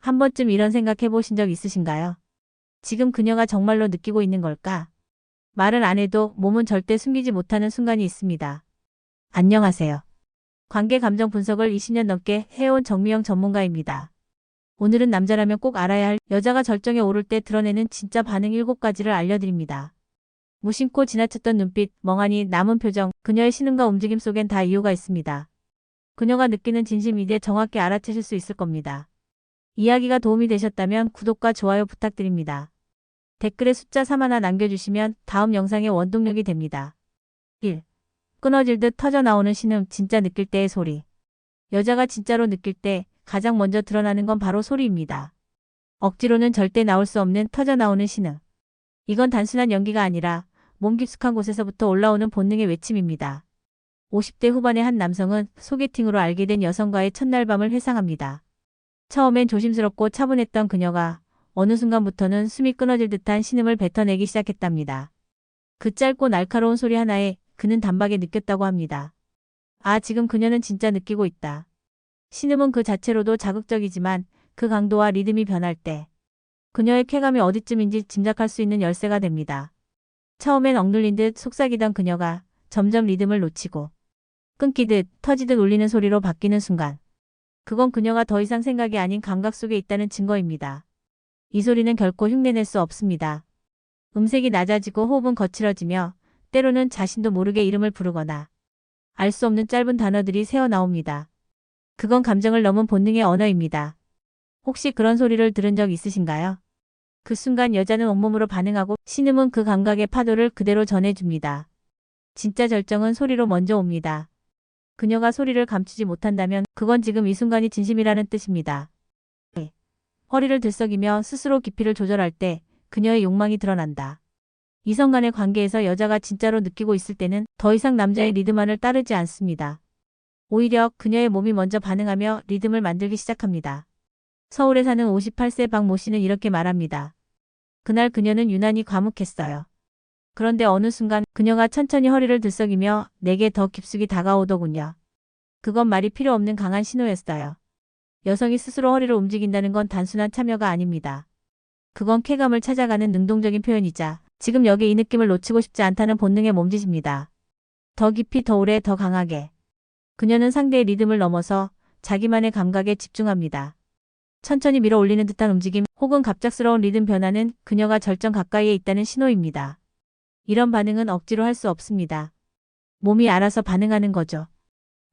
한 번쯤 이런 생각 해보신 적 있으신가요? 지금 그녀가 정말로 느끼고 있는 걸까? 말을 안 해도 몸은 절대 숨기지 못하는 순간이 있습니다. 안녕하세요. 관계 감정 분석을 20년 넘게 해온 정미영 전문가입니다. 오늘은 남자라면 꼭 알아야 할 여자가 절정에 오를 때 드러내는 진짜 반응 7가지를 알려드립니다. 무심코 지나쳤던 눈빛, 멍하니 남은 표정, 그녀의 신음과 움직임 속엔 다 이유가 있습니다. 그녀가 느끼는 진심 이제 정확히 알아채실 수 있을 겁니다. 이야기가 도움이 되셨다면 구독과 좋아요 부탁드립니다. 댓글에 숫자 3 하나 남겨주시면 다음 영상의 원동력이 됩니다. 1. 끊어질 듯 터져나오는 신음, 진짜 느낄 때의 소리. 여자가 진짜로 느낄 때 가장 먼저 드러나는 건 바로 소리입니다. 억지로는 절대 나올 수 없는 터져나오는 신음. 이건 단순한 연기가 아니라 몸 깊숙한 곳에서부터 올라오는 본능의 외침입니다. 50대 후반의 한 남성은 소개팅으로 알게 된 여성과의 첫날 밤을 회상합니다. 처음엔 조심스럽고 차분했던 그녀가 어느 순간부터는 숨이 끊어질 듯한 신음을 뱉어내기 시작했답니다. 그 짧고 날카로운 소리 하나에 그는 단박에 느꼈다고 합니다. 아, 지금 그녀는 진짜 느끼고 있다. 신음은 그 자체로도 자극적이지만 그 강도와 리듬이 변할 때 그녀의 쾌감이 어디쯤인지 짐작할 수 있는 열쇠가 됩니다. 처음엔 억눌린 듯 속삭이던 그녀가 점점 리듬을 놓치고 끊기듯 터지듯 울리는 소리로 바뀌는 순간, 그건 그녀가 더 이상 생각이 아닌 감각 속에 있다는 증거입니다. 이 소리는 결코 흉내낼 수 없습니다. 음색이 낮아지고 호흡은 거칠어지며 때로는 자신도 모르게 이름을 부르거나 알 수 없는 짧은 단어들이 새어나옵니다. 그건 감정을 넘은 본능의 언어입니다. 혹시 그런 소리를 들은 적 있으신가요? 그 순간 여자는 온몸으로 반응하고 신음은 그 감각의 파도를 그대로 전해줍니다. 진짜 절정은 소리로 먼저 옵니다. 그녀가 소리를 감추지 못한다면 그건 지금 이 순간이 진심이라는 뜻입니다. 허리를 들썩이며 스스로 깊이를 조절할 때 그녀의 욕망이 드러난다. 이성 간의 관계에서 여자가 진짜로 느끼고 있을 때는 더 이상 남자의 리듬만을 따르지 않습니다. 오히려 그녀의 몸이 먼저 반응하며 리듬을 만들기 시작합니다. 서울에 사는 58세 박모 씨는 이렇게 말합니다. 그날 그녀는 유난히 과묵했어요. 그런데 어느 순간 그녀가 천천히 허리를 들썩이며 내게 더 깊숙이 다가오더군요. 그건 말이 필요 없는 강한 신호였어요. 여성이 스스로 허리를 움직인다는 건 단순한 참여가 아닙니다. 그건 쾌감을 찾아가는 능동적인 표현이자 지금 여기 이 느낌을 놓치고 싶지 않다는 본능의 몸짓입니다. 더 깊이, 더 오래, 더 강하게. 그녀는 상대의 리듬을 넘어서 자기만의 감각에 집중합니다. 천천히 밀어 올리는 듯한 움직임 혹은 갑작스러운 리듬 변화는 그녀가 절정 가까이에 있다는 신호입니다. 이런 반응은 억지로 할 수 없습니다. 몸이 알아서 반응하는 거죠.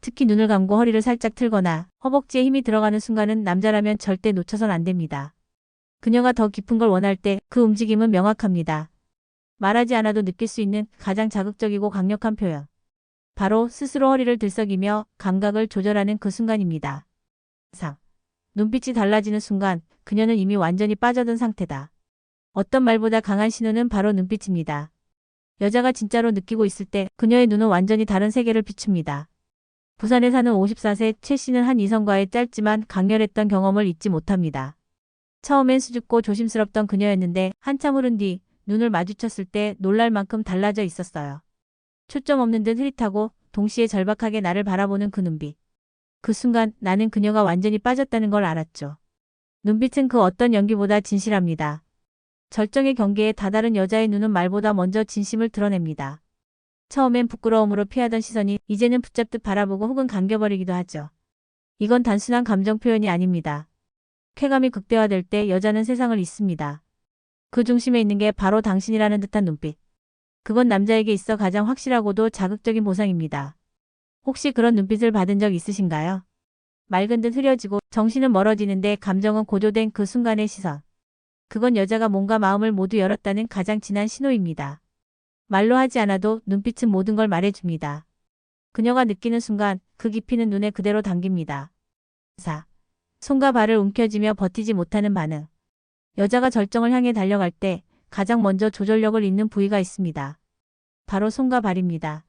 특히 눈을 감고 허리를 살짝 틀거나 허벅지에 힘이 들어가는 순간은 남자라면 절대 놓쳐선 안 됩니다. 그녀가 더 깊은 걸 원할 때 그 움직임은 명확합니다. 말하지 않아도 느낄 수 있는 가장 자극적이고 강력한 표현. 바로 스스로 허리를 들썩이며 감각을 조절하는 그 순간입니다. 3. 눈빛이 달라지는 순간 그녀는 이미 완전히 빠져든 상태다. 어떤 말보다 강한 신호는 바로 눈빛입니다. 여자가 진짜로 느끼고 있을 때 그녀의 눈은 완전히 다른 세계를 비춥니다. 부산에 사는 54세 최 씨는 한 이성과의 짧지만 강렬했던 경험을 잊지 못합니다. 처음엔 수줍고 조심스럽던 그녀였는데 한참 흐른 뒤 눈을 마주쳤을 때 놀랄 만큼 달라져 있었어요. 초점 없는 듯 흐릿하고 동시에 절박하게 나를 바라보는 그 눈빛. 그 순간 나는 그녀가 완전히 빠졌다는 걸 알았죠. 눈빛은 그 어떤 연기보다 진실합니다. 절정의 경계에 다다른 여자의 눈은 말보다 먼저 진심을 드러냅니다. 처음엔 부끄러움으로 피하던 시선이 이제는 붙잡듯 바라보고 혹은 감겨버리기도 하죠. 이건 단순한 감정 표현이 아닙니다. 쾌감이 극대화될 때 여자는 세상을 잊습니다. 그 중심에 있는 게 바로 당신이라는 듯한 눈빛. 그건 남자에게 있어 가장 확실하고도 자극적인 보상입니다. 혹시 그런 눈빛을 받은 적 있으신가요? 맑은 듯 흐려지고 정신은 멀어지는데 감정은 고조된 그 순간의 시선. 그건 여자가 몸과 마음을 모두 열었다는 가장 진한 신호입니다. 말로 하지 않아도 눈빛은 모든 걸 말해줍니다. 그녀가 느끼는 순간 그 깊이는 눈에 그대로 담깁니다. 4. 손과 발을 움켜쥐며 버티지 못하는 반응. 여자가 절정을 향해 달려갈 때 가장 먼저 조절력을 잃는 부위가 있습니다. 바로 손과 발입니다.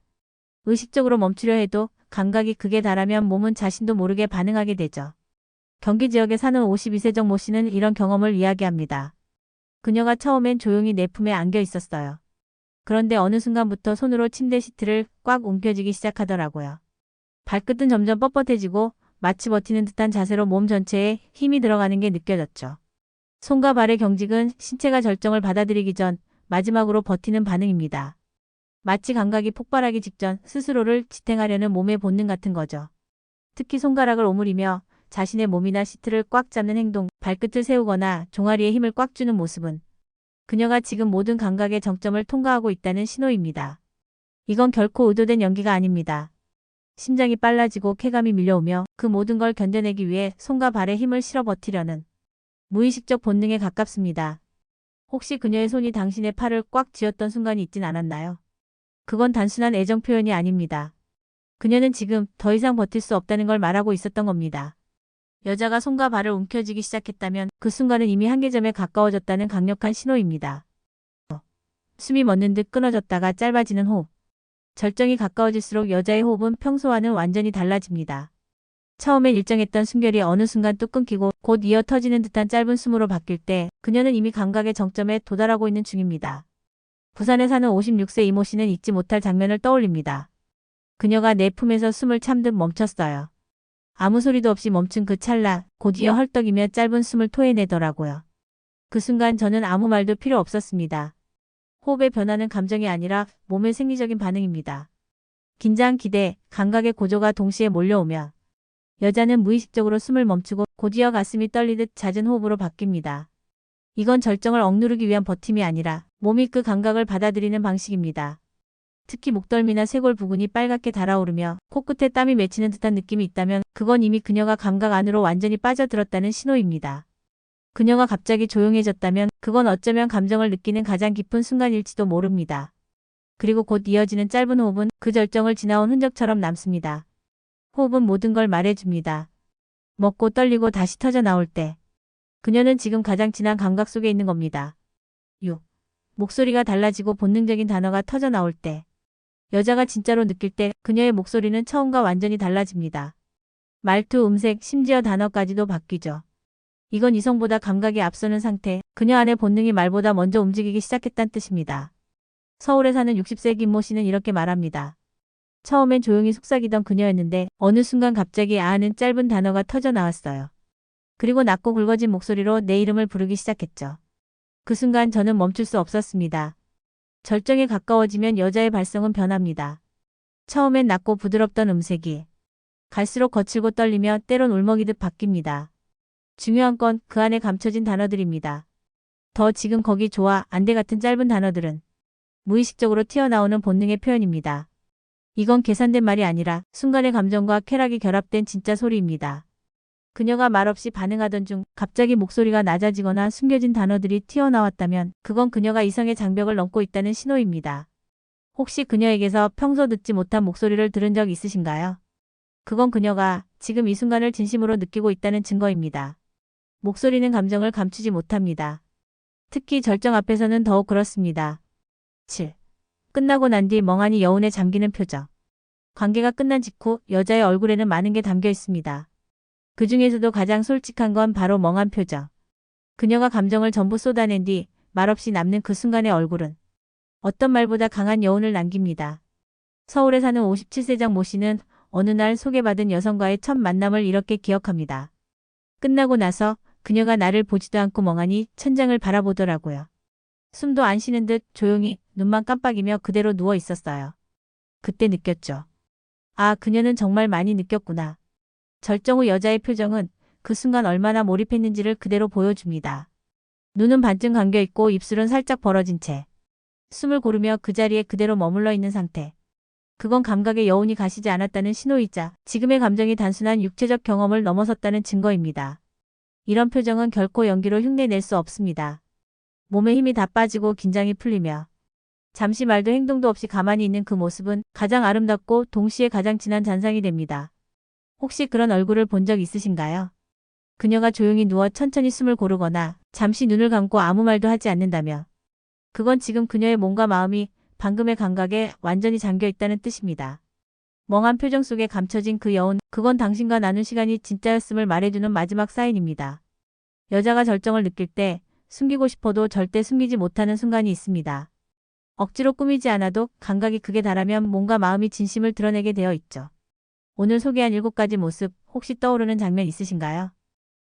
의식적으로 멈추려 해도 감각이 극에 달하면 몸은 자신도 모르게 반응하게 되죠. 경기 지역에 사는 52세 정모 씨는 이런 경험을 이야기합니다. 그녀가 처음엔 조용히 내 품에 안겨 있었어요. 그런데 어느 순간부터 손으로 침대 시트를 꽉 움켜쥐기 시작하더라고요. 발끝은 점점 뻣뻣해지고 마치 버티는 듯한 자세로 몸 전체에 힘이 들어가는 게 느껴졌죠. 손과 발의 경직은 신체가 절정을 받아들이기 전 마지막으로 버티는 반응입니다. 마치 감각이 폭발하기 직전 스스로를 지탱하려는 몸의 본능 같은 거죠. 특히 손가락을 오므리며 자신의 몸이나 시트를 꽉 잡는 행동, 발끝을 세우거나 종아리에 힘을 꽉 주는 모습은 그녀가 지금 모든 감각의 정점을 통과하고 있다는 신호입니다. 이건 결코 의도된 연기가 아닙니다. 심장이 빨라지고 쾌감이 밀려오며 그 모든 걸 견뎌내기 위해 손과 발에 힘을 실어 버티려는 무의식적 본능에 가깝습니다. 혹시 그녀의 손이 당신의 팔을 꽉 쥐었던 순간이 있진 않았나요? 그건 단순한 애정 표현이 아닙니다. 그녀는 지금 더 이상 버틸 수 없다는 걸 말하고 있었던 겁니다. 여자가 손과 발을 움켜쥐기 시작했다면 그 순간은 이미 한계점에 가까워졌다는 강력한 신호입니다. 숨이 멎는 듯 끊어졌다가 짧아지는 호흡. 절정이 가까워질수록 여자의 호흡은 평소와는 완전히 달라집니다. 처음엔 일정했던 숨결이 어느 순간 뚝 끊기고 곧 이어 터지는 듯한 짧은 숨으로 바뀔 때 그녀는 이미 감각의 정점에 도달하고 있는 중입니다. 부산에 사는 56세 이모 씨는 잊지 못할 장면을 떠올립니다. 그녀가 내 품에서 숨을 참듯 멈췄어요. 아무 소리도 없이 멈춘 그 찰나 곧 이어 헐떡이며 짧은 숨을 토해내더라고요. 그 순간 저는 아무 말도 필요 없었습니다. 호흡의 변화는 감정이 아니라 몸의 생리적인 반응입니다. 긴장, 기대, 감각의 고조가 동시에 몰려오며 여자는 무의식적으로 숨을 멈추고 곧 이어 가슴이 떨리듯 잦은 호흡으로 바뀝니다. 이건 절정을 억누르기 위한 버팀이 아니라 몸이 그 감각을 받아들이는 방식입니다. 특히 목덜미나 쇄골 부근이 빨갛게 달아오르며 코끝에 땀이 맺히는 듯한 느낌이 있다면 그건 이미 그녀가 감각 안으로 완전히 빠져들었다는 신호입니다. 그녀가 갑자기 조용해졌다면 그건 어쩌면 감정을 느끼는 가장 깊은 순간일지도 모릅니다. 그리고 곧 이어지는 짧은 호흡은 그 절정을 지나온 흔적처럼 남습니다. 호흡은 모든 걸 말해줍니다. 먹고 떨리고 다시 터져 나올 때 그녀는 지금 가장 진한 감각 속에 있는 겁니다. 6. 목소리가 달라지고 본능적인 단어가 터져 나올 때 여자가 진짜로 느낄 때 그녀의 목소리는 처음과 완전히 달라집니다. 말투, 음색, 심지어 단어까지도 바뀌죠. 이건 이성보다 감각이 앞서는 상태, 그녀 안의 본능이 말보다 먼저 움직이기 시작했다는 뜻입니다. 서울에 사는 60세 김모 씨는 이렇게 말합니다. 처음엔 조용히 속삭이던 그녀였는데 어느 순간 갑자기 아하는 짧은 단어가 터져 나왔어요. 그리고 낮고 굵어진 목소리로 내 이름을 부르기 시작했죠. 그 순간 저는 멈출 수 없었습니다. 절정에 가까워지면 여자의 발성은 변합니다. 처음엔 낮고 부드럽던 음색이 갈수록 거칠고 떨리며 때론 울먹이듯 바뀝니다. 중요한 건 그 안에 감춰진 단어들입니다. 더 지금 거기 좋아, 안 돼 같은 짧은 단어들은 무의식적으로 튀어나오는 본능의 표현입니다. 이건 계산된 말이 아니라 순간의 감정과 쾌락이 결합된 진짜 소리입니다. 그녀가 말없이 반응하던 중 갑자기 목소리가 낮아지거나 숨겨진 단어들이 튀어나왔다면 그건 그녀가 이성의 장벽을 넘고 있다는 신호입니다. 혹시 그녀에게서 평소 듣지 못한 목소리를 들은 적 있으신가요? 그건 그녀가 지금 이 순간을 진심으로 느끼고 있다는 증거입니다. 목소리는 감정을 감추지 못합니다. 특히 절정 앞에서는 더욱 그렇습니다. 7. 끝나고 난 뒤 멍하니 여운에 잠기는 표정. 관계가 끝난 직후 여자의 얼굴에는 많은 게 담겨 있습니다. 그 중에서도 가장 솔직한 건 바로 멍한 표정. 그녀가 감정을 전부 쏟아낸 뒤 말없이 남는 그 순간의 얼굴은 어떤 말보다 강한 여운을 남깁니다. 서울에 사는 57세장 모 씨는 어느 날 소개받은 여성과의 첫 만남을 이렇게 기억합니다. 끝나고 나서 그녀가 나를 보지도 않고 멍하니 천장을 바라보더라고요. 숨도 안 쉬는 듯 조용히 눈만 깜빡이며 그대로 누워 있었어요. 그때 느꼈죠. 아, 그녀는 정말 많이 느꼈구나. 절정 후 여자의 표정은 그 순간 얼마나 몰입했는지를 그대로 보여줍니다. 눈은 반쯤 감겨있고 입술은 살짝 벌어진 채 숨을 고르며 그 자리에 그대로 머물러 있는 상태. 그건 감각의 여운이 가시지 않았다는 신호이자 지금의 감정이 단순한 육체적 경험을 넘어섰다는 증거입니다. 이런 표정은 결코 연기로 흉내낼 수 없습니다. 몸에 힘이 다 빠지고 긴장이 풀리며 잠시 말도 행동도 없이 가만히 있는 그 모습은 가장 아름답고 동시에 가장 진한 잔상이 됩니다. 혹시 그런 얼굴을 본 적 있으신가요? 그녀가 조용히 누워 천천히 숨을 고르거나 잠시 눈을 감고 아무 말도 하지 않는다며 그건 지금 그녀의 몸과 마음이 방금의 감각에 완전히 잠겨 있다는 뜻입니다. 멍한 표정 속에 감춰진 그 여운, 그건 당신과 나눈 시간이 진짜였음을 말해주는 마지막 사인입니다. 여자가 절정을 느낄 때 숨기고 싶어도 절대 숨기지 못하는 순간이 있습니다. 억지로 꾸미지 않아도 감각이 극에 달하면 몸과 마음이 진심을 드러내게 되어 있죠. 오늘 소개한 7가지 모습 혹시 떠오르는 장면 있으신가요?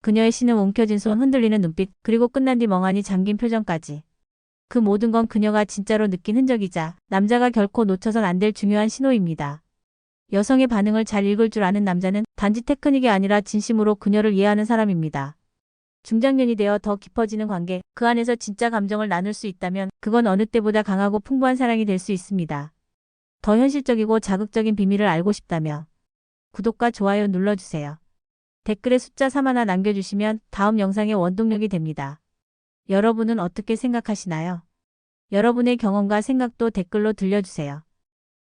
그녀의 신음 움켜쥔 손, 흔들리는 눈빛, 그리고 끝난 뒤 멍하니 잠긴 표정까지. 그 모든 건 그녀가 진짜로 느낀 흔적이자 남자가 결코 놓쳐선 안 될 중요한 신호입니다. 여성의 반응을 잘 읽을 줄 아는 남자는 단지 테크닉이 아니라 진심으로 그녀를 이해하는 사람입니다. 중장년이 되어 더 깊어지는 관계, 그 안에서 진짜 감정을 나눌 수 있다면 그건 어느 때보다 강하고 풍부한 사랑이 될 수 있습니다. 더 현실적이고 자극적인 비밀을 알고 싶다면 구독과 좋아요 눌러주세요. 댓글에 숫자 3 하나 남겨주시면 다음 영상의 원동력이 됩니다. 여러분은 어떻게 생각하시나요? 여러분의 경험과 생각도 댓글로 들려주세요.